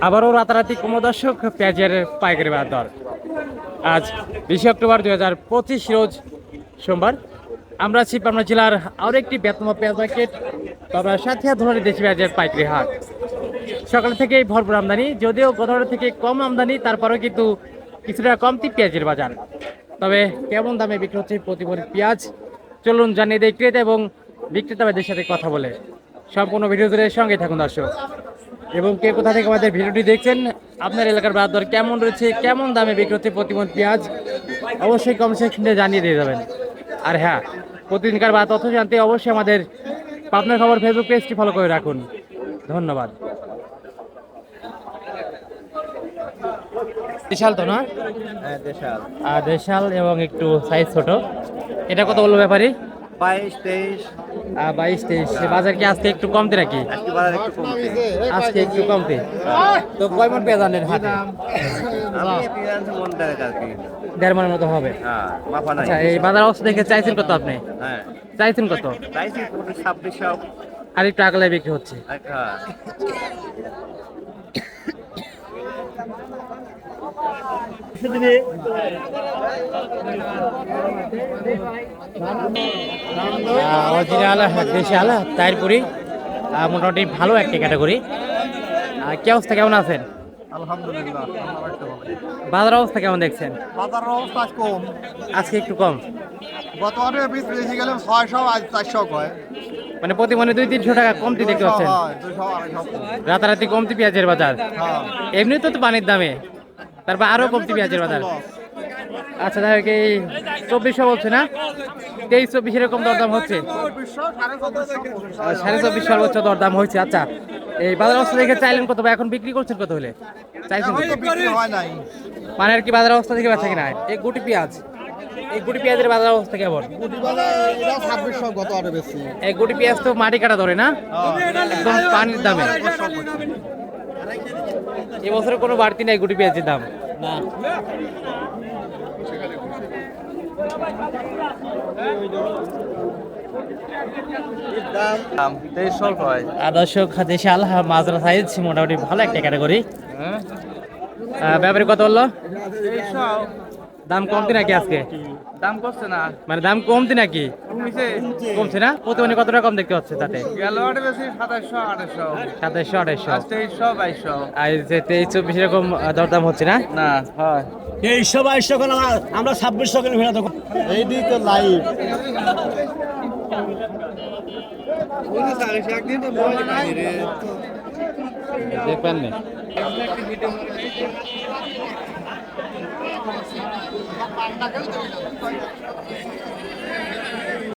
আবারও রাতারাতি দর্শক পেঁয়াজের পাইকারি বাজার দর আজ 20 অক্টোবর 2025 রোজ সোমবার। আমরা আছি পাবনা জেলার আরও একটি ব্যস্ততম পেঁয়াজ মার্কেট পাবনার সাথিয়া ধরনের দেশি পেঁয়াজের পাইকারি হাট। সকাল থেকেই ভরপুর আমদানি, যদিও গতকাল থেকে কম আমদানি, তারপরেও কিন্তু কিছুটা কমতি পেঁয়াজের বাজার। তবে কেমন দামে বিক্রি হচ্ছে প্রতি ভরি পেঁয়াজ, চলুন জানিয়ে দেয় ক্রেতা এবং বিক্রেতা ভাইদের সাথে কথা বলে। সম্পূর্ণ ভিডিও জুড়ে সঙ্গে থাকুন দর্শক। এবং কে কোথা থেকে আমাদের ভিডিওটি দেখছেন, আপনার এলাকার বাজার দর কেমন রয়েছে, কেমন দামে বিক্রি হচ্ছে প্রতি মণ পেঁয়াজ, অবশ্যই কমেন্ট সেকশনে জানিয়ে দিয়ে যাবেন। আর হ্যাঁ, প্রতিদিনকার বাজার তথ্য জানতে অবশ্যই আমাদের পাবনার খবর ফেসবুক পেজটি ফলো করে রাখুন। ধন্যবাদ। দেশাল তো না? হ্যাঁ, দেশাল। দেশাল এবং একটু সাইজ ছোট। এটা কত বলবো ব্যাপারী? 22-23। 22-23। বাজার কি আজকে একটু কমতে নাকি? আজকে বাজার একটু কমছে। আজকে একটু কমতে। তো কয় মণ পেঁয়াজ আনলেন হাটে? আমি পেঁয়াজ মন দেড়েক আর কি। 1.5 মণের মতো হবে। হ্যাঁ, মাফা নাই। আচ্ছা, এই বাজার অবস্থা দেখে চাইছেন কত আপনি? হ্যাঁ, চাইছেন কত? চাইছি 2600। আর একটু আগলে বিক্রি হচ্ছে। হ্যাঁ। অরিজিনাল দেশাল তাইরপুরি, মোটামুটি ভালো একটা ক্যাটাগরি। কি অবস্থা, কেমন আছেন? আলহামদুলিল্লাহ। বাজার অবস্থা কেমন দেখছেন? বাজার অবস্থা কম। আজকে একটু কম, গতবারে বেশি গেলে 600, আজ 400 কয়। মানে প্রতি মনে 200-300 টাকা কমতি দেখতে পাচ্ছেন। 200-250। রাতারাতি কমতি পেঁয়াজের বাজার। হ্যাঁ। এমনি তো পানির দামে, তারপর আরো কমতি পেঁয়াজের বাজার। আচ্ছা, তাহলে কি 2400 বলছে না? 23-24 এরকম দরদাম হচ্ছে। 24.5 সর্বোচ্চ দরদাম হয়েছে। আচ্ছা, এই বাজার অবস্থা দেখে চাইলেন কত, বা এখন বিক্রি করছেন কত হলে চাইছেন কত? মানে আর কি বাজার অবস্থা দেখে বেচা কিনা? এই গুটি পেঁয়াজ, এই গুটি পেঁয়াজের বাজার অবস্থা কেমন? 2600 গত আরো বেশি। এই গুটি পেঁয়াজ তো মাটি কাটা ধরে না, একদম পানির দামে। এবছরে কোনো বাড়তি নাই গুটি পেঁয়াজের দাম না। দর্শক, দেশাল মাজরা সাইজ, মোটামুটি ভালো একটা ক্যাটাগরি। ব্যাপারে কত বললো? দাম কমতি নাকি আজকে? দাম করছে না, মানে দাম কমতি নাকি? কমছে না? প্রতিদিনে কত টাকা কম দেখতে পাচ্ছে তাতে? গেল বেশি 2700-2800। 2700-2800। 2300-2200। আর যে 23-24 এরকম দরদাম হচ্ছে না? না, হয় 2300-2200 কেন? আমরা 2600 কেন ফেরা তখন? এই দিই তো লাইভ। দেখবেন না।